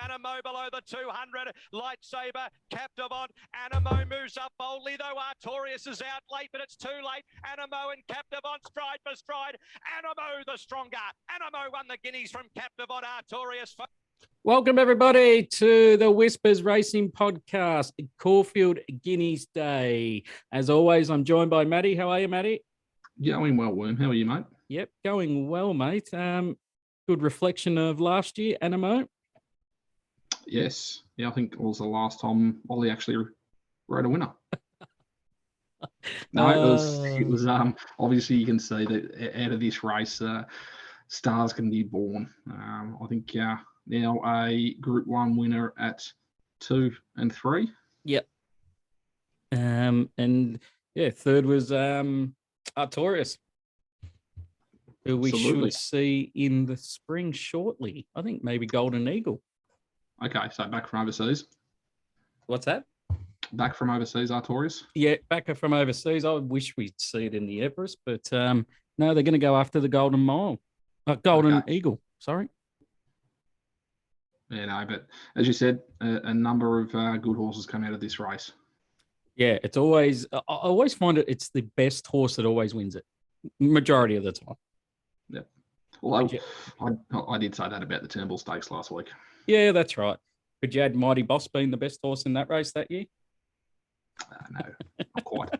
Animo below the 200. Lightsaber, Captivant. Animo moves up boldly, though Artorias is out late, but it's too late. Animo and Captivant stride for stride. Animo the stronger. Animo won the Guineas from Captivant. Artorias. Welcome, everybody, to the Whispers Racing Podcast, Caulfield Guineas Day. As always, I'm joined by Matty. How are you, Matty? Going well, Worm. How are you, mate? Yep, going well, mate. Good reflection of last year, Animo. Yes. Yeah, I think it was the last time Ollie actually rode a winner. No, it was obviously you can see that out of this race, stars can be born. I think now a Group 1 winner at 2 and 3. Yep. And yeah, third was Artorias, who we should see in the spring shortly. I think maybe Golden Eagle. Okay, so back from overseas. What's that? Back from overseas, Artorias? Yeah, back from overseas. I wish we'd see it in the Everest, but no, they're going to go after the Golden Mile. Golden Eagle, sorry. Yeah, no, but as you said, a number of good horses come out of this race. Yeah, it's always, I always find it's the best horse that always wins it, majority of the time. Yeah. Well, I did say that about the Turnbull Stakes last week. Yeah, that's right. Could you add Mighty Boss being the best horse in that race that year? No, not quite.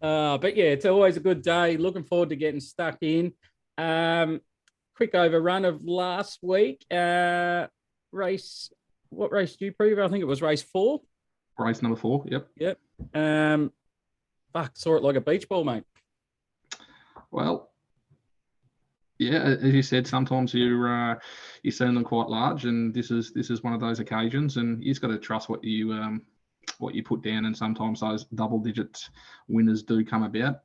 But yeah, it's always a good day. Looking forward to getting stuck in. Quick overrun of last week. What race do you preview? I think it was race 4. Race number 4, yep. Yep. Saw it like a beach ball, mate. Well, yeah, as you said, sometimes you're seeing them quite large, and this is one of those occasions, and you just got to trust what you put down, and sometimes those double-digit winners do come about.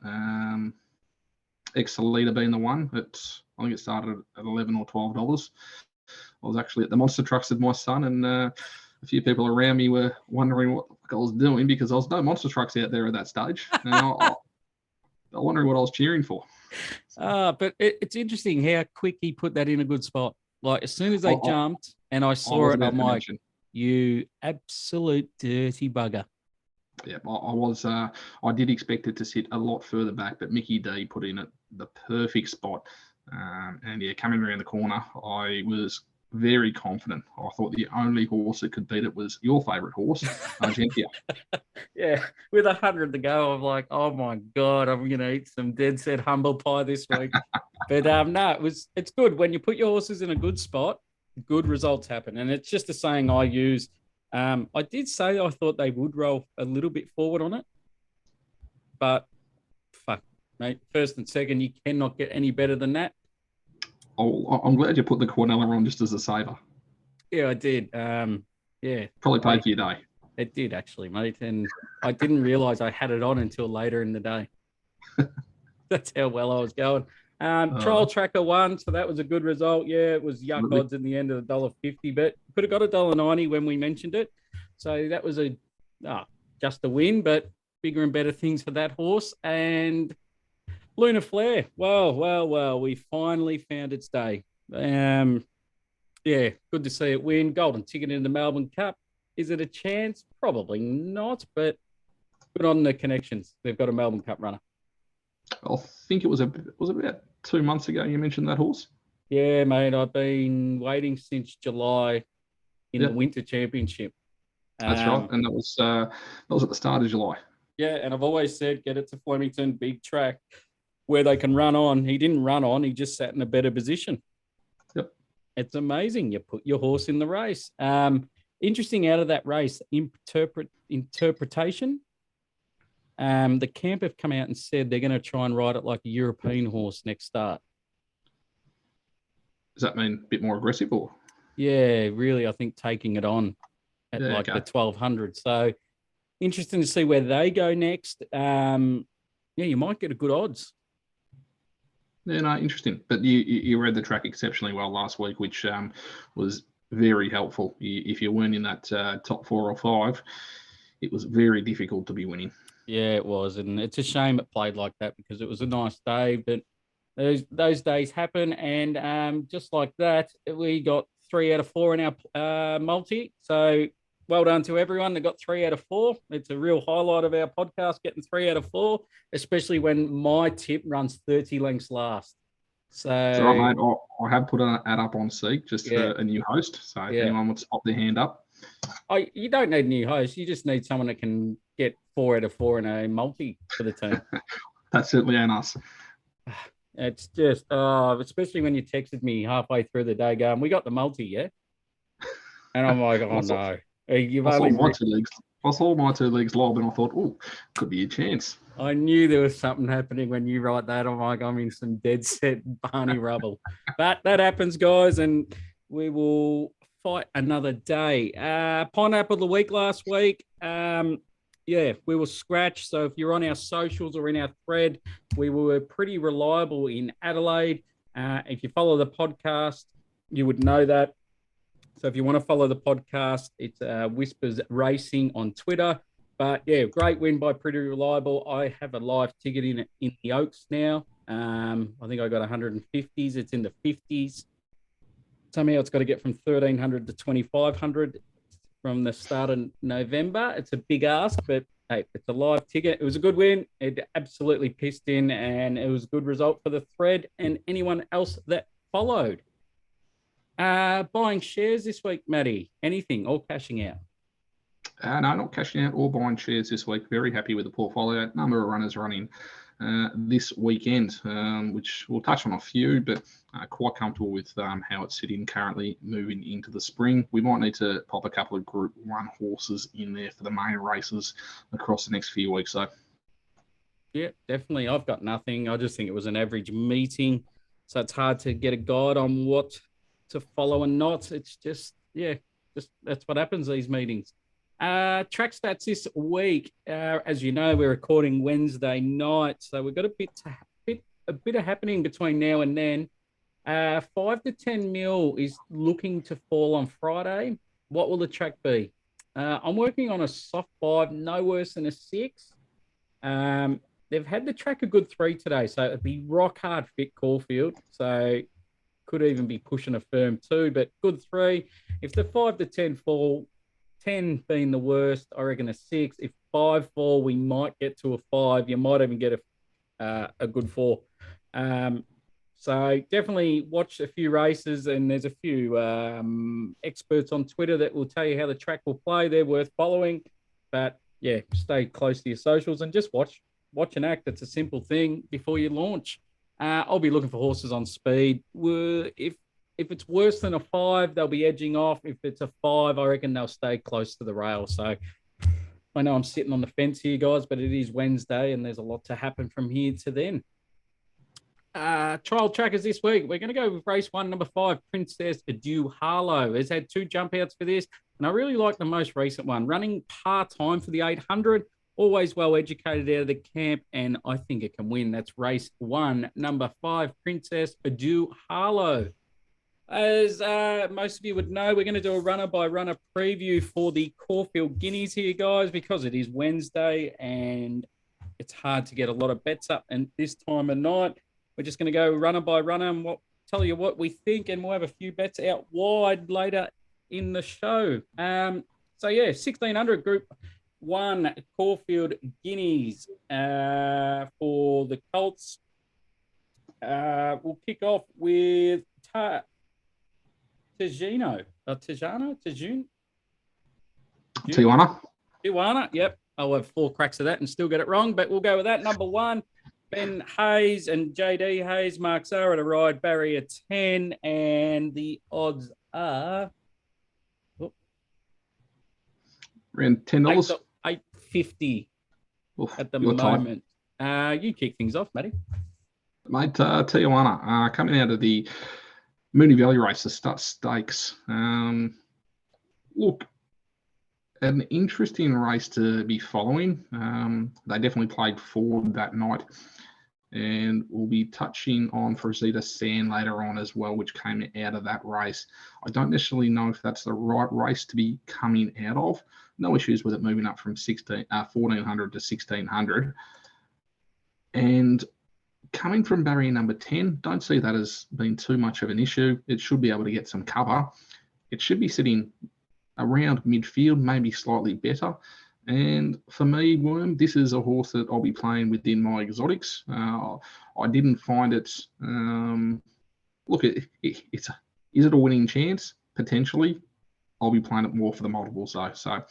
Excelita being the one. I think it started at $11 or $12. I was actually at the Monster Trucks with my son, and a few people around me were wondering what I was doing because there was no Monster Trucks out there at that stage. And I wondering what I was cheering for. But it's interesting how quick he put that in a good spot. Like as soon as they jumped and I saw it, I'm like, you absolute dirty bugger. Yeah, I did expect it to sit a lot further back, but Mickey D put in at the perfect spot. And yeah, coming around the corner, I was very confident. I thought the only horse that could beat it was your favourite horse, Argentia. Yeah, with 100 to go, I'm like, oh my God, I'm going to eat some dead set humble pie this week. But no, it's good. When you put your horses in a good spot, good results happen. And it's just a saying I use. I did say I thought they would roll a little bit forward on it. But fuck, mate, first and second, you cannot get any better than that. Oh, I'm glad you put the Cornella on just as a saver. Yeah, I did. Yeah. Probably paid for your day. It did, actually, mate. And I didn't realise I had it on until later in the day. That's how well I was going. Trial Tracker won, so that was a good result. Yeah, it was yuck odds in the end of $1.50, but could have got $1.90 when we mentioned it. So that was just a win, but bigger and better things for that horse. And Lunar Flare, well, we finally found its day. Yeah, good to see it win. Golden ticket in the Melbourne Cup. Is it a chance? Probably not, but good on the connections. They've got a Melbourne Cup runner. I think it was about 2 months ago you mentioned that horse. Yeah, mate. I've been waiting since July in the Winter Championship. That's right, and that was at the start of July. Yeah, and I've always said get it to Flemington, big track where they can run on. He didn't run on. He just sat in a better position. Yep. It's amazing. You put your horse in the race. Interesting out of that race, interpretation. The camp have come out and said they're going to try and ride it like a European horse next start. Does that mean a bit more aggressive or? Yeah, really, I think taking it on at the 1200. So interesting to see where they go next. You might get a good odds. Yeah, no, interesting. But you read the track exceptionally well last week, which was very helpful. If you weren't in that top 4 or 5, it was very difficult to be winning. Yeah, it was. And it's a shame it played like that because it was a nice day. But those days happen. And just like that, we got 3 out of 4 in our multi. So well done to everyone that got 3 out of 4. It's a real highlight of our podcast, getting 3 out of 4, especially when my tip runs 30 lengths last. So, right, mate. I have put an ad up on Seek just for a new host. So if anyone would pop their hand up. You don't need a new host. You just need someone that can get 4 out of 4 in a multi for the team. That certainly ain't us. It's just, especially when you texted me halfway through the day going, we got the multi, yeah? And I'm like, oh, no. I saw my two legs live and I thought, oh, could be a chance. I knew there was something happening when you write that. I'm like, I'm in some dead set Barney rubble. But that happens, guys, and we will fight another day. Pineapple of the week last week. We were scratched. So if you're on our socials or in our thread, we were pretty reliable in Adelaide. If you follow the podcast, you would know that. So if you want to follow the podcast, it's Whispers Racing on Twitter. But yeah, great win by Pretty Reliable. I have a live ticket in the Oaks now. I think I got 150s. It's in the 50s. Somehow it's got to get from 1,300 to 2,500 from the start of November. It's a big ask, but hey, it's a live ticket. It was a good win. It absolutely pissed in, and it was a good result for the thread and anyone else that followed. Buying shares this week, Matty? Anything or cashing out? No, not cashing out or buying shares this week. Very happy with the portfolio. Number of runners running this weekend, which we'll touch on a few, but quite comfortable with how it's sitting currently moving into the spring. We might need to pop a couple of Group 1 horses in there for the main races across the next few weeks. So, yeah, definitely. I've got nothing. I just think it was an average meeting, so it's hard to get a guide on what to follow and not. It's just that's what happens these meetings. Track stats this week. As you know, we're recording Wednesday night, so we've got a bit of happening between now and then. 5 to 10 mil is looking to fall on Friday. What will the track be? I'm working on a soft 5, no worse than a 6. They've had the track a good 3 today, so it'd be rock hard fit Caulfield. So could even be pushing a firm 2, but good 3. If the 5 to 10 fall, 10 being the worst, I reckon a 6. If 5 fall, we might get to a 5. You might even get a good 4. So definitely watch a few races, and there's a few experts on Twitter that will tell you how the track will play. They're worth following. But yeah, stay close to your socials and just watch and act. It's a simple thing before you launch. I'll be looking for horses on speed. If it's worse than a 5, they'll be edging off. If it's a 5, I reckon they'll stay close to the rail. So I know I'm sitting on the fence here, guys, but it is Wednesday and there's a lot to happen from here to then. Trial trackers this week. We're going to go with race 1, number 5, Princess Du Harlow. Has had 2 jump outs for this, and I really like the most recent one. Running part-time for the 800. Always well educated out of the camp, and I think it can win. That's race 1, number 5, Princess Du Harlow. As most of you would know, we're going to do a runner-by-runner preview for the Caulfield Guineas here, guys, because it is Wednesday and it's hard to get a lot of bets up and this time of night. We're just going to go runner-by-runner and tell you what we think, and we'll have a few bets out wide later in the show. 1,600 Group 1 Caulfield Guineas for the Colts. We'll kick off with Tijuana, yep. I'll have 4 cracks of that and still get it wrong, but we'll go with that. Number 1, Ben Hayes and JD Hayes. Mark Zara to ride, barrier 10, and the odds are around $10. $8.50 at the moment. You kick things off, Matty. Mate, Tijuana, coming out of the Moonee Valley race, the Stut Stakes. Look, an interesting race to be following. They definitely played forward that night. And we'll be touching on Frazita Sand later on as well, which came out of that race. I don't necessarily know if that's the right race to be coming out of. No issues with it moving up from 1,400 to 1,600. And coming from barrier number 10, don't see that as being too much of an issue. It should be able to get some cover. It should be sitting around midfield, maybe slightly better. And for me, Worm, this is a horse that I'll be playing within my exotics. I didn't find it. Look, is it a winning chance? Potentially. I'll be playing it more for the multiples though. So,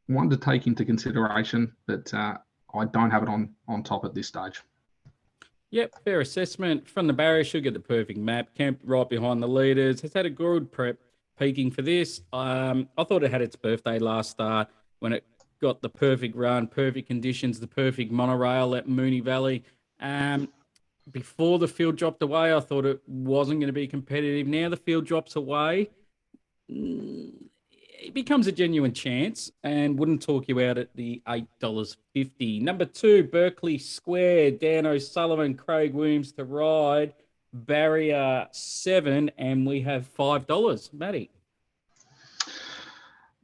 one to take into consideration, but I don't have it on top at this stage. Yep, fair assessment. From the barrier, should get the perfect map. Camped right behind the leaders. Has had a good prep peaking for this. I thought it had its birthday last start when it got the perfect run, perfect conditions, the perfect monorail at Moonee Valley. Before the field dropped away, I thought it wasn't going to be competitive. Now the field drops away. It becomes a genuine chance and wouldn't talk you out at the $8.50. Number 2, Berkeley Square, Dan O'Sullivan, Craig Williams to ride. Barrier 7, and we have $5. Matty.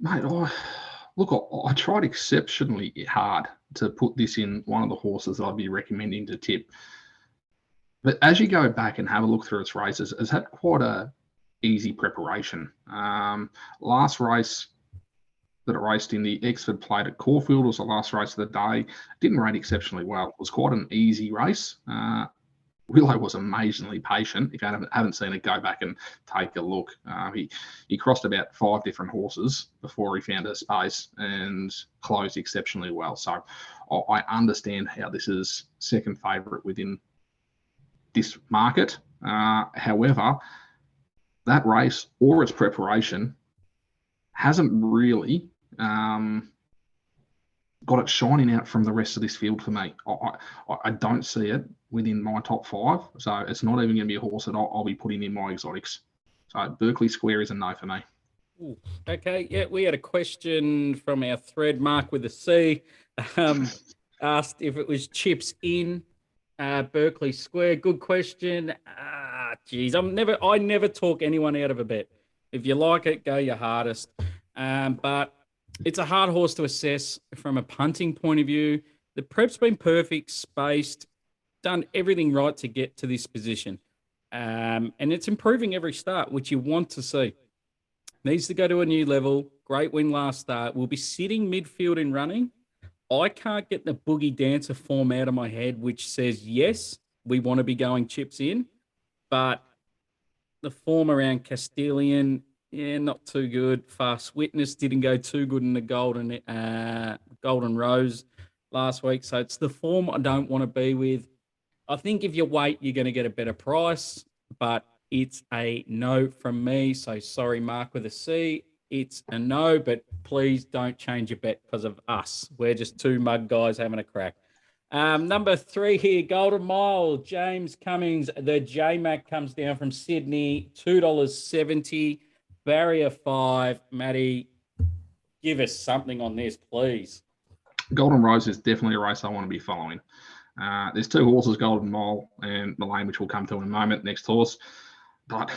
Mate, I tried exceptionally hard to put this in one of the horses that I'd be recommending to tip. But as you go back and have a look through its races, it's had quite a easy preparation. Last race that it raced in the Exford Plate at Caulfield was the last race of the day. Didn't rate exceptionally well. It was quite an easy race. Willow was amazingly patient. If you haven't seen it, go back and take a look. He crossed about 5 different horses before he found a space and closed exceptionally well. So I understand how this is second favourite within this market. However, that race or its preparation hasn't really got it shining out from the rest of this field for me. I don't see it within my top 5, so it's not even going to be a horse that I'll be putting in my exotics. So Berkeley Square is a no for me. Ooh, okay, yeah, we had a question from our thread, Mark with a C, asked if it was chips in Berkeley Square. Good question. Geez, I never talk anyone out of a bet. If you like it, go your hardest. But it's a hard horse to assess from a punting point of view. The prep's been perfect, spaced, done everything right to get to this position. And it's improving every start, which you want to see. Needs to go to a new level. Great win last start. We'll be sitting midfield and running. I can't get the boogie dancer form out of my head, which says, yes, we want to be going chips in. But the form around Castilian, yeah, not too good. Fast Witness didn't go too good in the Golden Rose last week. So it's the form I don't want to be with. I think if you wait, you're going to get a better price, but it's a no from me. So sorry, Mark with a C. It's a no, but please don't change your bet because of us. We're just 2 mug guys having a crack. Number 3 here, Golden Mile, James Cummings. The J-Mac comes down from Sydney, $2.70. Barrier 5. Matty, give us something on this, please. Golden Rose is definitely a race I want to be following. There's 2 horses, Golden Mile and Mullane, which we'll come to in a moment, next horse. But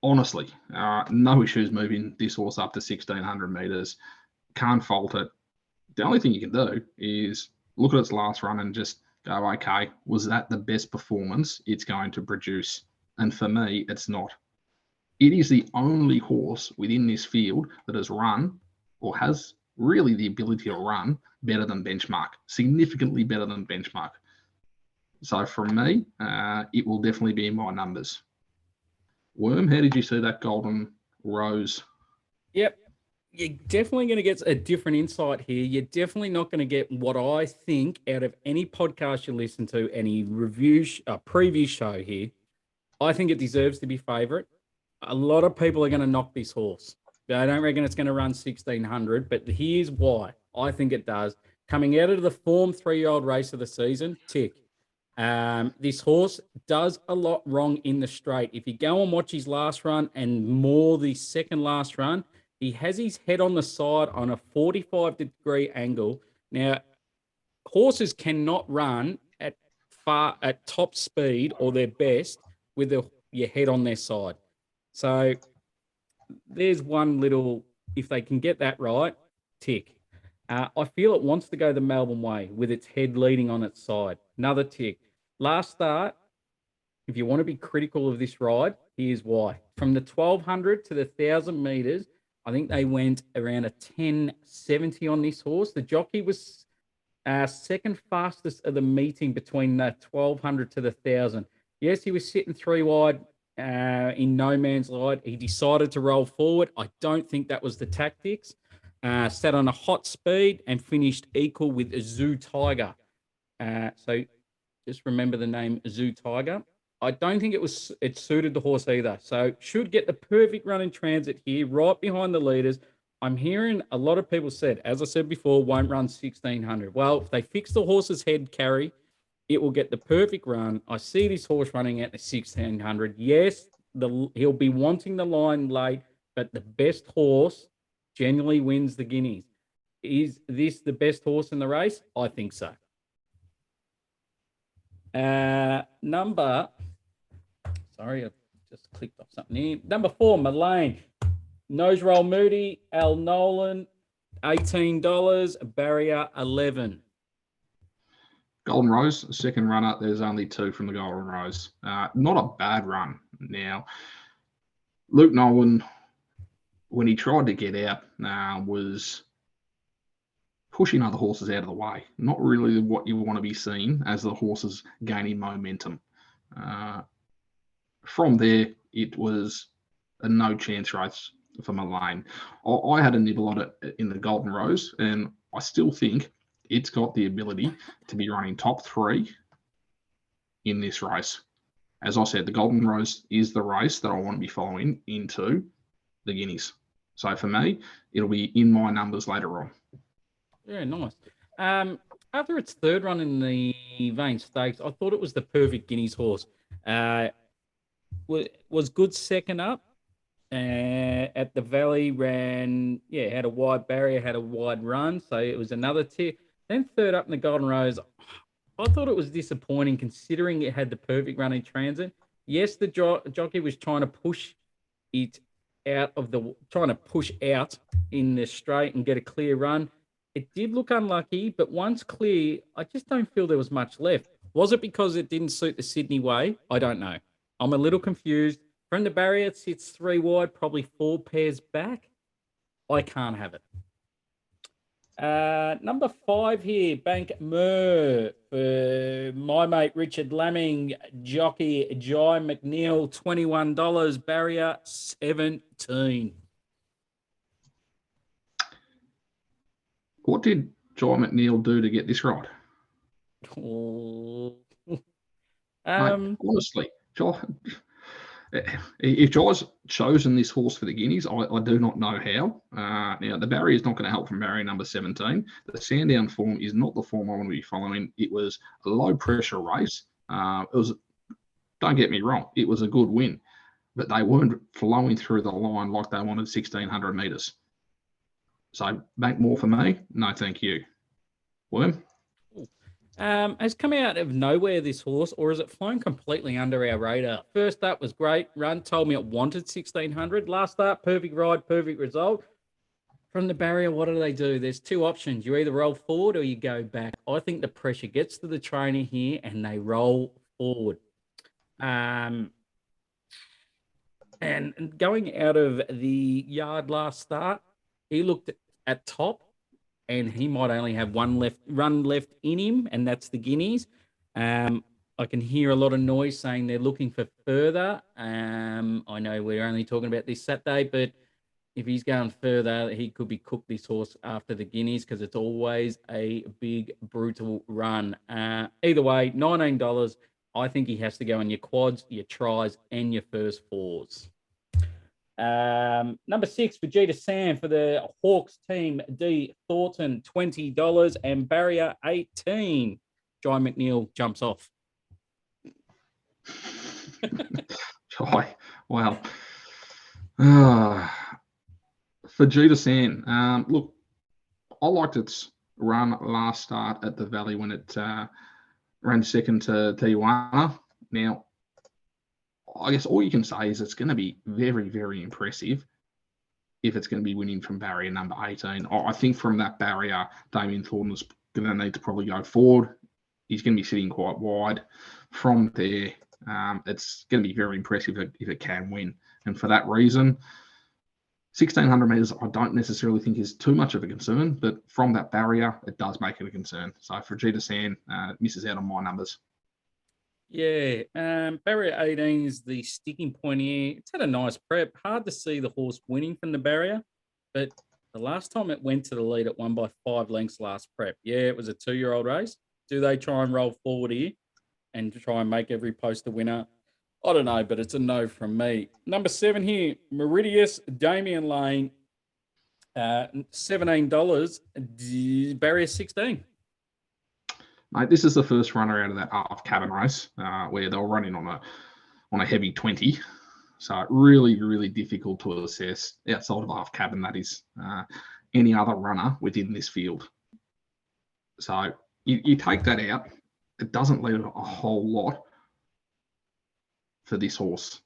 honestly, no issues moving this horse up to 1,600 metres. Can't fault it. The only thing you can do is look at its last run and just go, okay, was that the best performance it's going to produce? And for me, it's not. It is the only horse within this field that has run or has really the ability to run better than benchmark, significantly better than benchmark. So for me, it will definitely be in my numbers. Worm, how did you see that Golden Rose? Yep. You're definitely going to get a different insight here. You're definitely not going to get what I think out of any podcast you listen to, any preview show here. I think it deserves to be favourite. A lot of people are going to knock this horse. I don't reckon it's going to run 1,600, but here's why. I think it does. Coming out of the form 3-year-old race of the season, tick. This horse does a lot wrong in the straight. If you go and watch his last run and more the second last run, he has his head on the side on a 45-degree angle. Now, horses cannot run at top speed or their best with your head on their side. So there's one little, if they can get that right, tick. I feel it wants to go the Melbourne way with its head leading on its side. Another tick. Last start, if you want to be critical of this ride, here's why. From the 1200 to the 1000 meters, I think they went around a 1070 on this horse. The jockey was second fastest of the meeting between the 1200 to the 1000. Yes, he was sitting 3 wide in no man's land. He decided to roll forward. I don't think that was the tactics. Sat on a hot speed and finished equal with Zoo Tiger. So just remember the name Zoo Tiger. I don't think it suited the horse either. So should get the perfect run in transit here, right behind the leaders. I'm hearing a lot of people said, as I said before, won't run 1600. Well, if they fix the horse's head carry, it will get the perfect run. I see this horse running at the 1600. Yes, he'll be wanting the line late, but the best horse generally wins the Guineas. Is this the best horse in the race? I think so. Sorry, I just clicked off something here. Number 4, Mullane. Nose Roll Moody, Al Nolan, $18, barrier 11. Golden Rose, second runner. There's only 2 from the Golden Rose. Not a bad run. Now, Luke Nolan, when he tried to get out, was pushing other horses out of the way. Not really what you want to be seeing as the horses gaining momentum. From there, it was a no-chance race for Mullane. I had a nibble on it in the Golden Rose, and I still think it's got the ability to be running top 3 in this race. As I said, the Golden Rose is the race that I want to be following into the Guineas. So for me, it'll be in my numbers later on. Yeah, nice. After its third run in the Vane Stakes, I thought it was the perfect Guineas horse. Was good second up at the Valley, had a wide barrier, had a wide run, so it was another tier. Then third up in the Golden Rose, I thought it was disappointing considering it had the perfect run in transit. Yes, the jockey was trying to push it out in the straight and get a clear run. It did look unlucky, but once clear, I just don't feel there was much left. Was it because it didn't suit the Sydney way? I don't know. I'm a little confused. From the barrier, it sits 3 wide, probably 4 pairs back. I can't have it. Number 5 here, Bank Mer for my mate Richard Lamming, jockey Jai McNeil, $21, barrier 17. What did Jai McNeil do to get this right? Mate, honestly, Jai, if Jai's chosen this horse for the Guineas, I do not know how. Now, the barrier is not going to help from barrier number 17. The Sandown form is not the form I want to be following. It was a low-pressure race. Don't get me wrong, it was a good win, but they weren't flowing through the line like they wanted 1,600 metres. So, bank more for me? No, thank you. Worm? Has come out of nowhere, this horse, or has it flown completely under our radar? First up was great. Run told me it wanted 1,600. Last up, perfect ride, perfect result. From the barrier, what do? There's 2 options. You either roll forward or you go back. I think the pressure gets to the trainer here and they roll forward. And going out of the yard last start, he looked at top, and he might only have one run left in him, and that's the Guineas. I can hear a lot of noise saying they're looking for further. I know we're only talking about this Saturday, but if he's going further, he could be cooked, this horse, after the Guineas, because it's always a big, brutal run. Either way, $19. I think he has to go in your quads, your tries, and your first 4s. Number 6, Vegeta Sam for the Hawks team, D. Thornton, $20, and barrier 18. Jai McNeil jumps off. Jai, wow. Vegeta Sam, look, I liked its run last start at the Valley when it ran second to Tijuana. Now, I guess all you can say is it's going to be very, very impressive if it's going to be winning from barrier number 18. I think from that barrier, Damien Thornton's going to need to probably go forward. He's going to be sitting quite wide. From there, it's going to be very impressive if it can win. And for that reason, 1,600 metres, I don't necessarily think is too much of a concern, but from that barrier, it does make it a concern. So Fujita San misses out on my numbers. Yeah, barrier 18 is the sticking point here. It's had a nice prep. Hard to see the horse winning from the barrier, but the last time it went to the lead, it won by 5 lengths last prep. Yeah, it was a 2-year-old race. Do they try and roll forward here and try and make every post a winner? I don't know, but it's a no from me. Number 7 here, Meridius, Damien Lane, $17, barrier 16. Mate, this is the first runner out of that half cabin race where they were running on a heavy 20. So really, really difficult to assess outside of half cabin, that is, any other runner within this field. So you take that out, it doesn't leave a whole lot for this horse.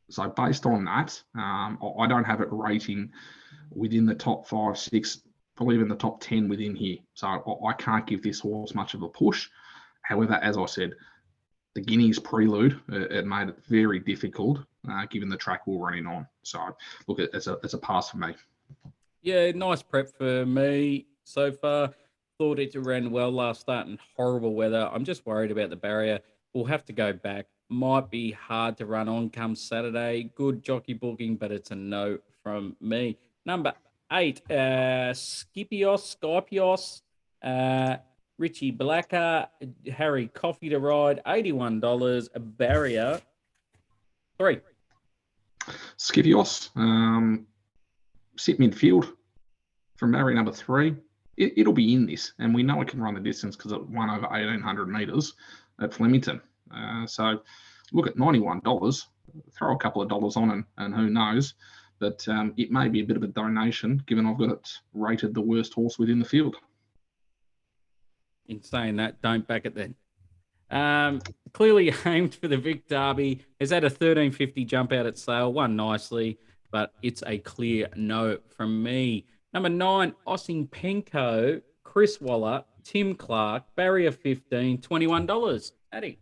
So based on that, I don't have it rating within the top 5, 6, probably even the top 10 within here. So I can't give this horse much of a push. However, as I said, the Guineas prelude, it made it very difficult given the track we're running on. So look, it's a pass for me. Yeah, nice prep for me so far. Thought it ran well last start in horrible weather. I'm just worried about the barrier. We'll have to go back. Might be hard to run on come Saturday. Good jockey booking, but it's a no from me. Number 8, Skypios, Richie Blacker, Harry Coffey to ride, $81, a barrier 3. Skypios, sit midfield from barrier number 3. It'll be in this, and we know it can run the distance because it won over 1,800 metres at Flemington. So look at $91, throw a couple of dollars on and who knows, but it may be a bit of a donation given I've got it rated the worst horse within the field. In saying that, don't back it then. Clearly aimed for the Vic Derby. Has had a 13.50 jump out at sale, won nicely, but it's a clear no from me. Number 9, Ossing Penko, Chris Waller, Tim Clark, barrier 15, $21. Addy.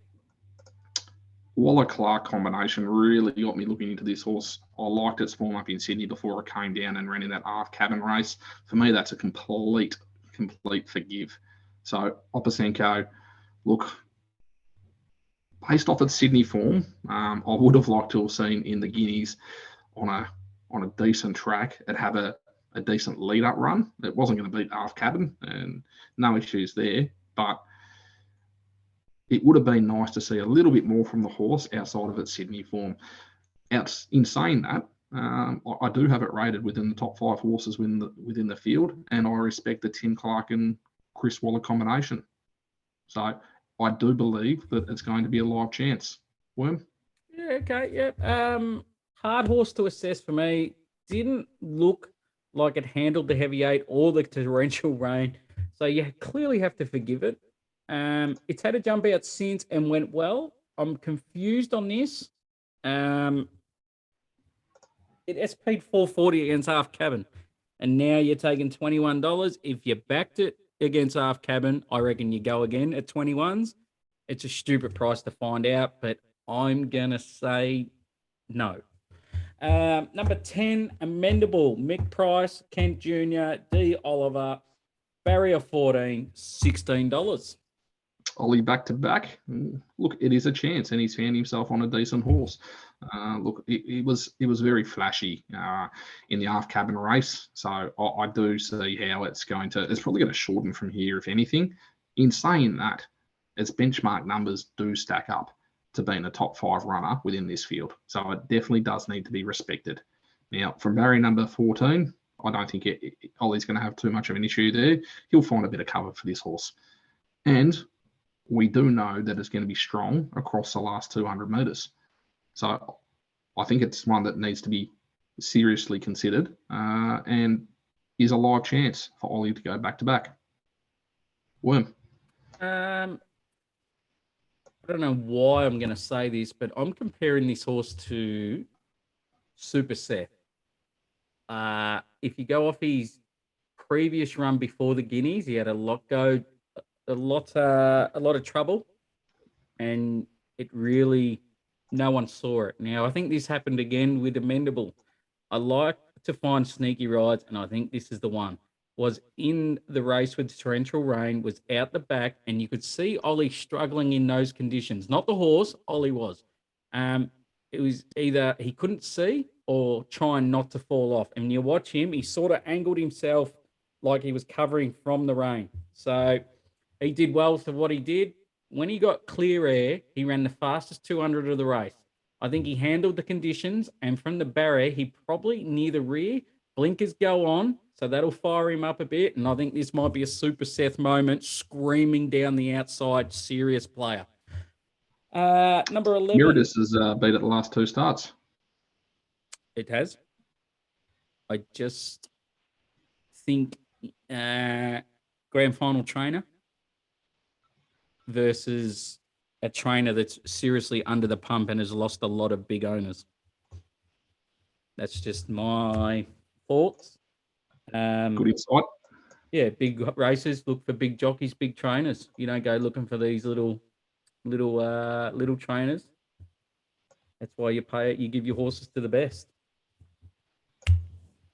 Waller-Clark combination really got me looking into this horse. I liked its form up in Sydney before it came down and ran in that half cabin race. For me, that's a complete forgive. So Opasenko, look, based off its Sydney form, I would have liked to have seen in the Guineas on a decent track and have a decent lead-up run. It wasn't going to beat half cabin, and no issues there, but it would have been nice to see a little bit more from the horse outside of its Sydney form. In saying that, I do have it rated within the top 5 horses within the field, and I respect the Tim Clark and Chris Waller combination. So I do believe that it's going to be a live chance. Worm? Yeah, okay, yeah. Hard horse to assess for me. Didn't look like it handled the heavy 8 or the torrential rain, so you clearly have to forgive it. It's had a jump out since and went well. I'm confused on this. It SP'd 440 against half cabin, and now you're taking $21. If you backed it against half cabin, I reckon you go again at 21s. It's a stupid price to find out, but I'm gonna say no. Number 10, Amendable, Mick Price, Kent Jr., D. Oliver, barrier 14, $16. Ollie back to back. Look, it is a chance, and he's found himself on a decent horse. Look, it was very flashy in the half cabin race, so I do see how it's probably going to shorten from here, if anything. In saying that, its benchmark numbers do stack up to being a top 5 runner within this field, so it definitely does need to be respected. Now, from barrier number 14, I don't think Ollie's going to have too much of an issue there. He'll find a bit of cover for this horse, and we do know that it's going to be strong across the last 200 metres. So I think it's one that needs to be seriously considered and is a live chance for Ollie to go back to back. Worm. I don't know why I'm going to say this, but I'm comparing this horse to Super Seth. If you go off his previous run before the Guineas, he had a lot of trouble, and it really no one saw it. Now I think this happened again with Amendable. I like to find sneaky rides, and I think this is the one. Was in the race with torrential rain, was out the back, and you could see Ollie struggling in those conditions. Not the horse, Ollie was. It was either he couldn't see or trying not to fall off. And you watch him, he sort of angled himself like he was covering from the rain. So he did well for what he did. When he got clear air, he ran the fastest 200 of the race. I think he handled the conditions, and from the barrier, he probably near the rear. Blinkers go on, so that'll fire him up a bit. And I think this might be a Super Seth moment, screaming down the outside, serious player. Number 11. Miradus has beat it the last 2 starts. It has. I just think grand final trainer versus a trainer that's seriously under the pump and has lost a lot of big owners. That's just my thoughts. Good insight. Yeah, big races look for big jockeys, big trainers. You don't go looking for these little trainers. That's why you pay it. You give your horses to the best.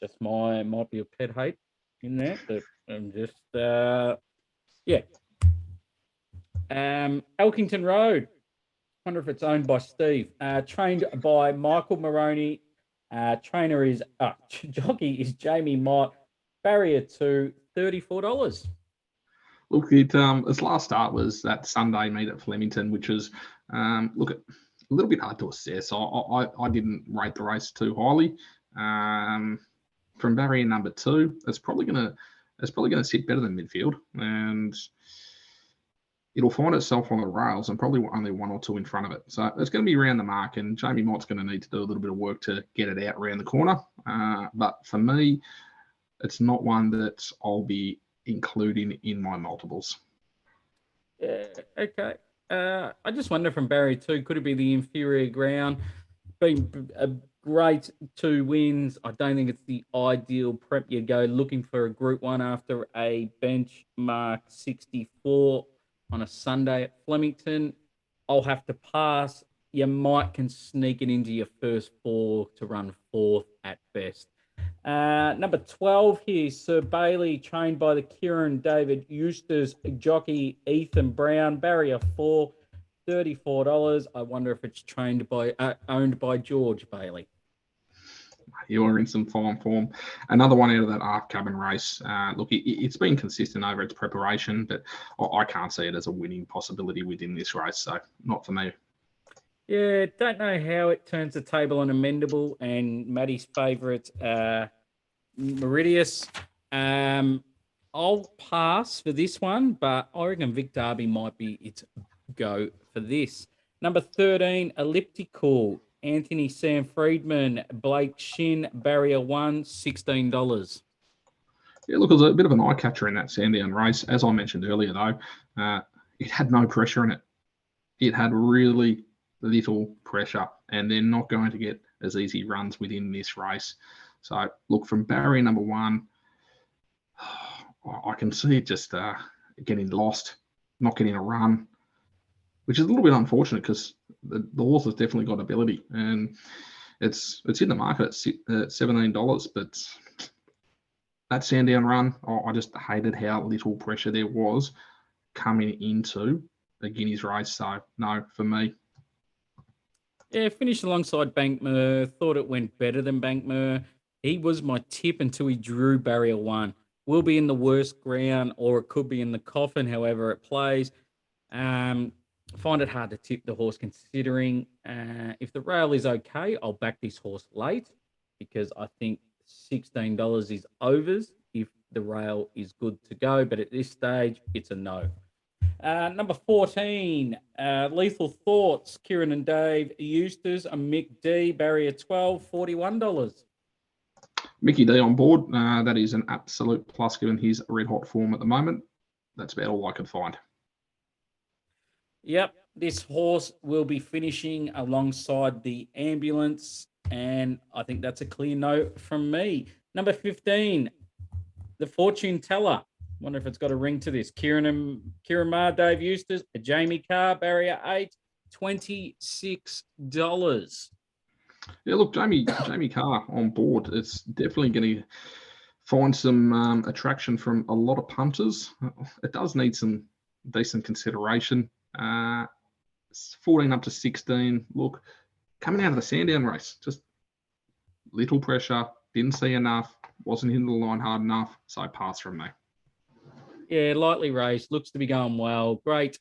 Just might be a pet hate in there, but I'm just yeah. Elkington Road. I wonder if it's owned by Steve. Trained by Michael Maroney. Jockey is Jamie Mott. Barrier to $34. Look, its last start was that Sunday meet at Flemington, which was a little bit hard to assess. I didn't rate the race too highly. From barrier number 2, it's probably gonna sit better than midfield, and it'll find itself on the rails and probably only 1 or 2 in front of it. So it's going to be around the mark, and Jamie Mott's going to need to do a little bit of work to get it out around the corner. But for me, it's not one that I'll be including in my multiples. Yeah, okay. I just wonder from barrier 2, could it be the inferior ground? Been a great 2 wins. I don't think it's the ideal prep. You go looking for a Group 1 after a benchmark 64 on a Sunday at Flemington. I'll have to pass. You can sneak it into your first 4 to run 4th at best. Number 12 here, Sir Bailey, trained by the Kieran David Eustace jockey Ethan Brown. Barrier 4, $34. I wonder if it's owned by George Bailey. You are in some fine form. Another one out of that Ark Cabin race. Look, it's been consistent over its preparation, but I can't see it as a winning possibility within this race. So not for me. Yeah, don't know how it turns the table on Amendable and Maddie's favourite, Meridius. I'll pass for this one, but I reckon Vic Derby might be its go for this. Number 13, Elliptical. Anthony Sam Friedman, Blake Shin, barrier 1, $16. Yeah, look, it was a bit of an eye catcher in that Sandown race. As I mentioned earlier, though, it had no pressure in it. It had really little pressure, and they're not going to get as easy runs within this race. So, look, from barrier number 1, I can see it just getting lost, not getting a run, which is a little bit unfortunate because the horse has definitely got ability, and it's in the market at $17. But that Sandown run, I just hated how little pressure there was coming into the Guineas race. So no, for me. Yeah, finished alongside Bankmer. Thought it went better than Bankmer. He was my tip until he drew barrier 1. Will be in the worst ground, or it could be in the coffin, however it plays. Find it hard to tip the horse considering if the rail is okay, I'll back this horse late because I think $16 is overs if the rail is good to go. But at this stage, it's a no. Number 14, Lethal Thoughts, Kieran and Dave Eustace, and Mick D, barrier 12, $41. Mickey D on board. That is an absolute plus given his red hot form at the moment. That's about all I could find. Yep, this horse will be finishing alongside the Ambulance, and I think that's a clear no from me. Number 15, the Fortune Teller. Wonder if it's got a ring to this. Kieran Maher, Dave Eustace, Jamie Carr, barrier 8, $26. Yeah, look, Jamie Carr on board. It's definitely going to find some attraction from a lot of punters. It does need some decent consideration. 14 up to 16. Look, coming out of the Sandown race, just little pressure. Didn't see enough. Wasn't hitting the line hard enough. So pass from me. Yeah, lightly raced. Looks to be going well. Great.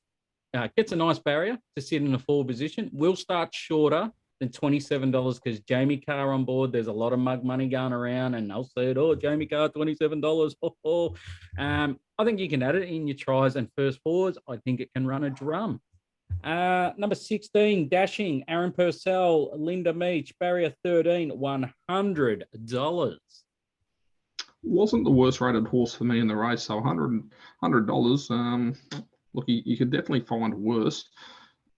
Gets a nice barrier to sit in a forward position. Will start shorter than $27 because Jamie Carr on board. There's a lot of mug money going around, and they'll say, "Oh, Jamie Carr, $27." I think you can add it in your tries and first forwards. I think it can run a drum. Number 16, Dashing, Aaron Purcell, Linda Meach, barrier 13, $100. Wasn't the worst rated horse for me in the race, so $100. Look, you could definitely find worse.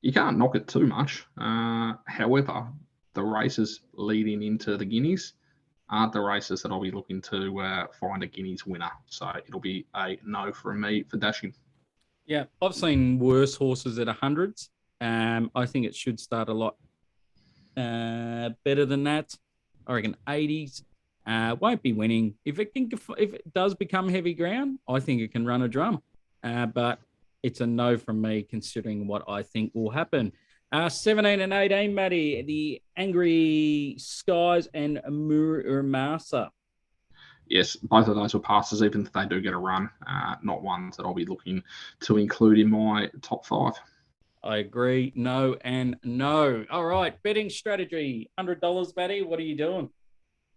You can't knock it too much. However, the races leading into the Guineas aren't the races that I'll be looking to find a Guineas winner. So it'll be a no from me for Dashing. Yeah, I've seen worse horses at 100s. I think it should start a lot better than that. I reckon 80s. Won't be winning. If it does become heavy ground, I think it can run a drum. But it's a no from me, considering what I think will happen. 17 and 18, Matty, the Angry Skies and Muramasa. Yes, both of those were passes, even if they do get a run. Not ones that I'll be looking to include in my top 5. I agree. No and no. All right, betting strategy. $100, Matty. What are you doing?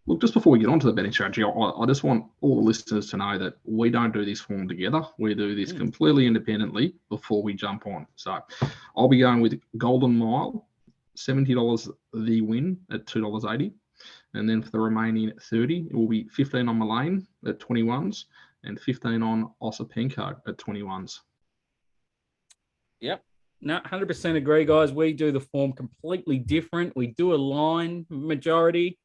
Look, just before we get on to the betting strategy, I just want all the listeners to know that we don't do this form together. We do this completely independently before we jump on. So I'll be going with Golden Mile, $70 the win at $2.80. And then for the remaining 30, it will be 15 on Mullane at 21s and 15 on Osipenko at 21s. Yep. No, 100% agree, guys. We do the form completely different. We do a line majority.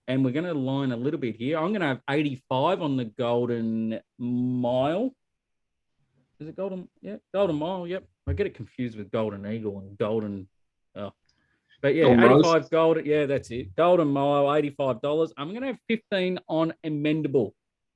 And we're going to line a little bit here. I'm going to have 85 on the Golden Mile. Is it Golden? Yeah, Golden Mile. Yep. I get it confused with Golden Eagle and Golden. But yeah, Golden 85 Rose. Golden. Yeah, that's it. Golden Mile, $85. I'm going to have 15 on Amendable.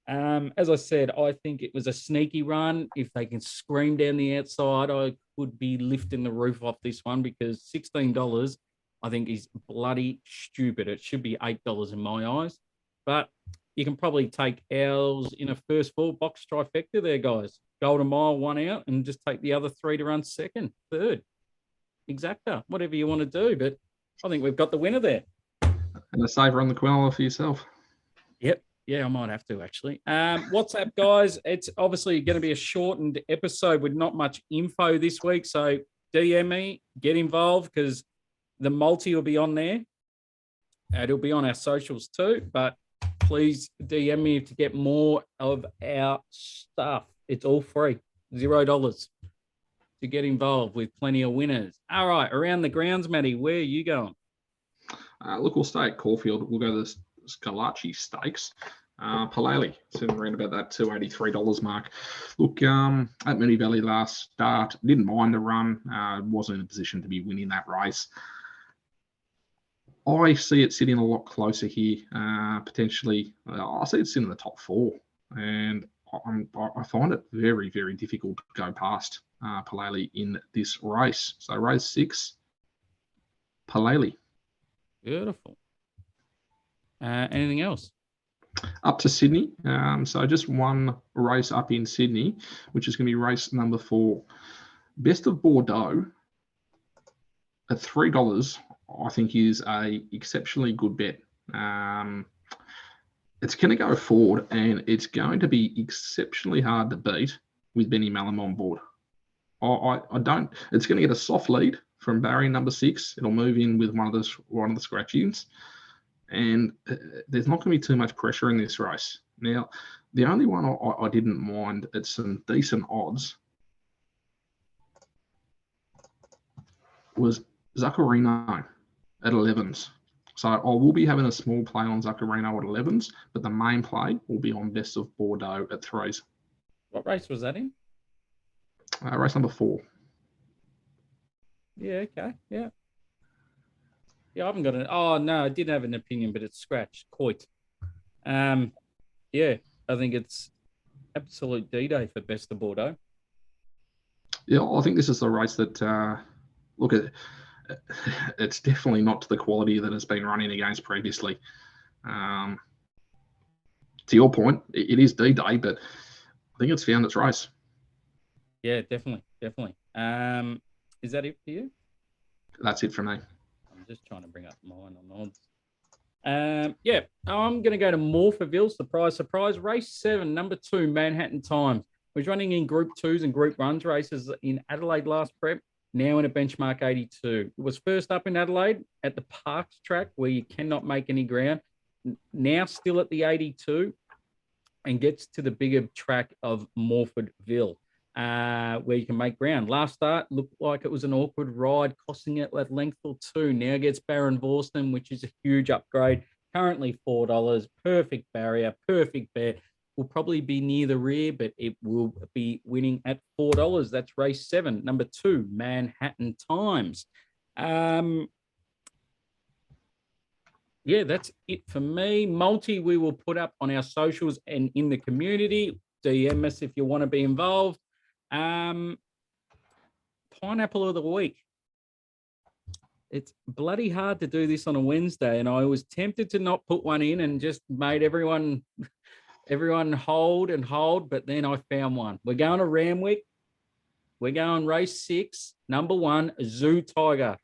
As I said, I think it was a sneaky run. If they can scream down the outside, I could be lifting the roof off this one because $16. I think is bloody stupid. It should be $8 in my eyes. But you can probably take ours in a first full box trifecta there, guys. Golden Mile, 1 out, and just take the other 3 to run second, third. Exacta, whatever you want to do. But I think we've got the winner there. And a saver on the Quinoa for yourself. Yep. Yeah, I might have to, actually. WhatsApp, guys, it's obviously going to be a shortened episode with not much info this week. So DM me, get involved, because the multi will be on there. It'll be on our socials too, but please DM me to get more of our stuff. It's all free, $0 to get involved with plenty of winners. All right, around the grounds, Matty, where are you going? Look, we'll stay at Caulfield. We'll go to the Scalacci Stakes. Palali, sitting around about that $283 mark. Look, at Moonee Valley last start, didn't mind the run. Wasn't in a position to be winning that race. I see it sitting a lot closer here, potentially. I see it sitting in the top 4, and I find it very, very difficult to go past Palali in this race. So race 6, Palali. Beautiful. Anything else? Up to Sydney. So just one race up in Sydney, which is going to be race number 4. Best of Bordeaux at $3. I think is a exceptionally good bet. It's going to go forward, and it's going to be exceptionally hard to beat with Benny Mallam on board. I don't. It's going to get a soft lead from barrier number 6. It'll move in with one of the scratch-ins, and there's not going to be too much pressure in this race. Now, the only one I didn't mind at some decent odds was Zaccarino at 11s. So I will be having a small play on Zaccarino at 11s, but the main play will be on Best of Bordeaux at 3s. What race was that in? Race number 4. Yeah, okay. Yeah. Yeah, I haven't got an... Oh, no, I did have an opinion, but it's scratched. Coit. Yeah, I think it's absolute D-Day for Best of Bordeaux. Yeah, I think this is the race that, look, it's definitely not to the quality that it's been running against previously. To your point, it is D-Day, but I think it's found its race. Yeah, definitely. Is that it for you? That's it for me. I'm just trying to bring up mine on odds. Yeah, I'm going to go to Morphettville. Surprise. Race 7, number 2, Manhattan Times. Was running in Group 2s and Group 1s races in Adelaide last prep, now in a benchmark 82. It was first up in Adelaide at the Parks track where you cannot make any ground. Now still at the 82 and gets to the bigger track of Morphettville. Where you can make ground. Last start looked like it was an awkward ride, costing it at length or 2. Now gets Baron Vorston, which is a huge upgrade. Currently $4. Perfect barrier, perfect bet. Will probably be near the rear, but it will be winning at $4. That's race 7. Number 2, Manhattan Times. Yeah, that's it for me. Multi, we will put up on our socials and in the community. DM us if you want to be involved. Pineapple of the week. It's bloody hard to do this on a Wednesday, and I was tempted to not put one in and just made everyone hold, but then I found one. We're going to Ramwick. We're going race 6, number 1, Zoo Tiger.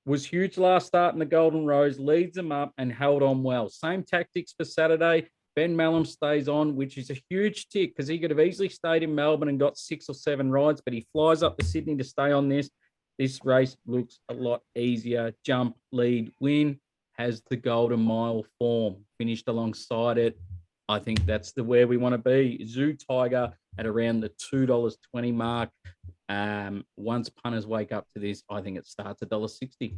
Was huge last start in the Golden Rose, leads them up and held on well. Same tactics for Saturday. Ben Mallam stays on, which is a huge tick because he could have easily stayed in Melbourne and got 6 or 7 rides, but he flies up to Sydney to stay on this. This race looks a lot easier. Jump, lead, win, has the Golden Mile form. Finished alongside it. I think that's where we want to be. Zoo Tiger at around the $2.20 mark. Once punters wake up to this, I think it starts at $1.60.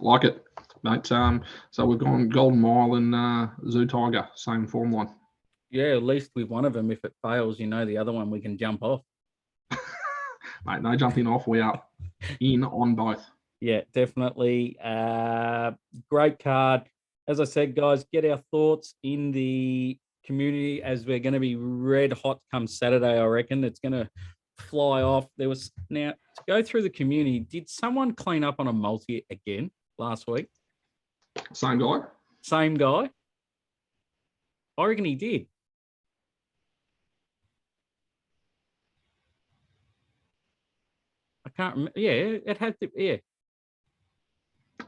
Like it, mate. So we've gone Golden Mile and Zoo Tiger, same form line. Yeah, at least with one of them. If it fails, the other one we can jump off. Mate, no jumping off. We are in on both. Yeah, definitely. Great card. As I said, guys, get our thoughts in the community as we're going to be red hot come Saturday, I reckon. It's going to fly off. Now, to go through the community, did someone clean up on a multi again last week? Same guy? Same guy? I reckon he did. I can't remember. Yeah, it had to. Yeah.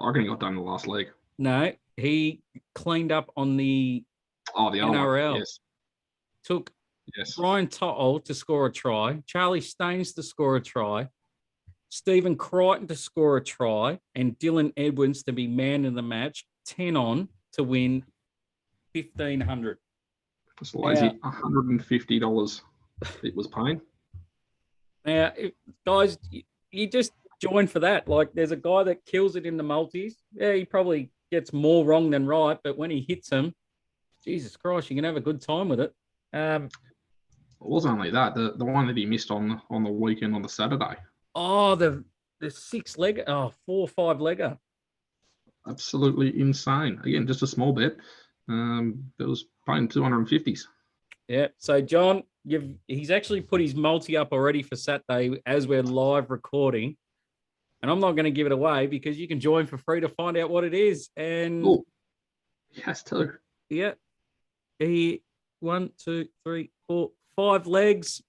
I reckon he got done the last leg. No, he cleaned up on the NRL. Yes. Took Brian To'o to score a try, Charlie Staines to score a try, Stephen Crichton to score a try, and Dylan Edwards to be man of the match, 10 on to win $1,500. It's lazy. $150 it was paying. Now, guys, you just join for that. Like, there's a guy that kills it in the multis. Yeah, he probably gets more wrong than right, but when he hits them, Jesus Christ, you can have a good time with it. It wasn't only that, the one that he missed on the weekend on the Saturday. Oh, the 6-legger, 4 or 5-legger. Absolutely insane. Again, just a small bet. It was paying 250s. Yeah. So, John, he's actually put his multi up already for Saturday as we're live recording. And I'm not going to give it away because you can join for free to find out what it is. And he has to. Yeah. 1, 2, 3, 4, 5 legs,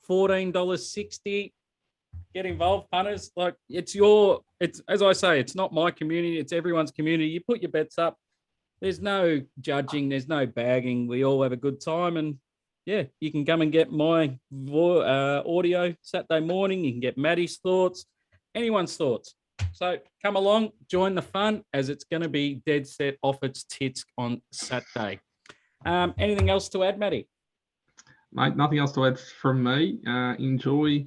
$14.60. Get involved, punters. Like, it's as I say, it's not my community, it's everyone's community. You put your bets up. There's no judging, there's no bagging. We all have a good time. And yeah, you can come and get my audio Saturday morning. You can get Maddie's thoughts, anyone's thoughts. So come along, join the fun, as it's going to be dead set off its tits on Saturday. Anything else to add, Maddie? Mate, nothing else to add from me. Enjoy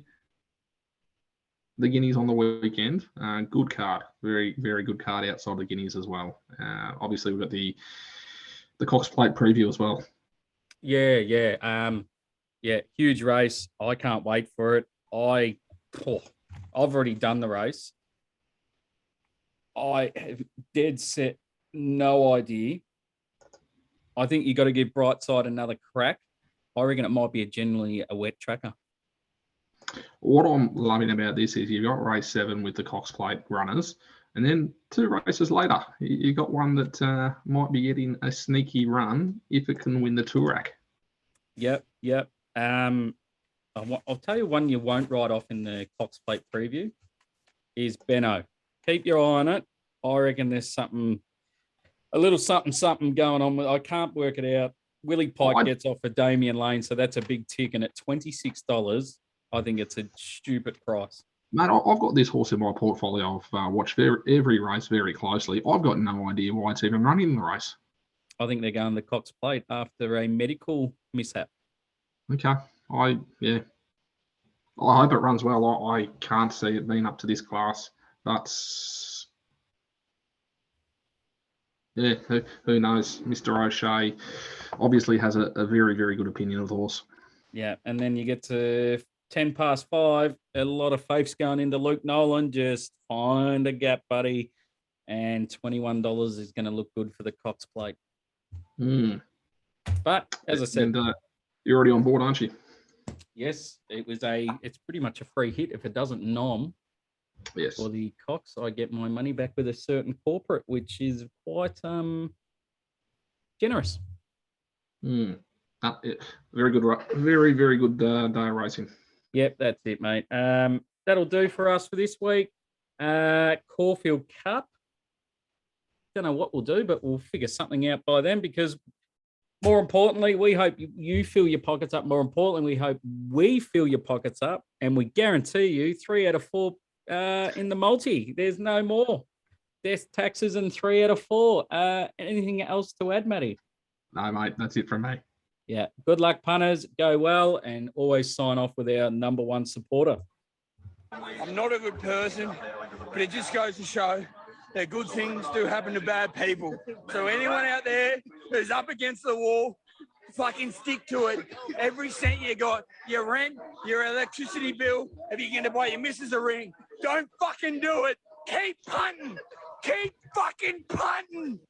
the Guineas on the weekend. Good card, very, very good card outside the Guineas as well. Obviously, we've got the Cox Plate preview as well. Yeah. Huge race. I can't wait for it. I've already done the race. I have dead set no idea. I think you got to give Brightside another crack. I reckon it might be generally a wet tracker. What I'm loving about this is you've got race 7 with the Cox Plate runners, and then 2 races later, you got one that might be getting a sneaky run if it can win the Toorak. Yep. I'll tell you one you won't write off in the Cox Plate preview is Benno. Keep your eye on it. I reckon there's a little something going on. I can't work it out. Willie Pike gets off for Damien Lane, so that's a big tick. And at $26, I think it's a stupid price. Mate, I've got this horse in my portfolio. I've watched every race very closely. I've got no idea why it's even running in the race. I think they're going the Cox Plate after a medical mishap. Okay. I hope it runs well. I can't see it being up to this class. But yeah, who knows? Mr. O'Shea obviously has a very, very good opinion of the horse. Yeah, and then you get to 10 past 5. A lot of faith's going into Luke Nolan. Just find a gap, buddy. And $21 is going to look good for the Cox Plate. But as I said, and, you're already on board, aren't you? Yes, it's pretty much a free hit. If it doesn't nom for the Cox, I get my money back with a certain corporate, which is quite generous. Very good, very, very good day of racing. Yep, that's it, mate. That'll do for us for this week. Caulfield Cup. Don't know what we'll do, but we'll figure something out by then, because more importantly, we hope you fill your pockets up. More importantly, we hope we fill your pockets up, and we guarantee you 3 out of 4 in the multi. There's no more. There's taxes and 3 out of 4. Anything else to add, Matty? No, mate, that's it from me. Yeah. Good luck, punters. Go well, and always sign off with our number 1 supporter. I'm not a good person, but it just goes to show that good things do happen to bad people. So anyone out there who's up against the wall, fucking stick to it. Every cent you got, your rent, your electricity bill, if you're going to buy your missus a ring, don't fucking do it. Keep punting. Keep fucking punting.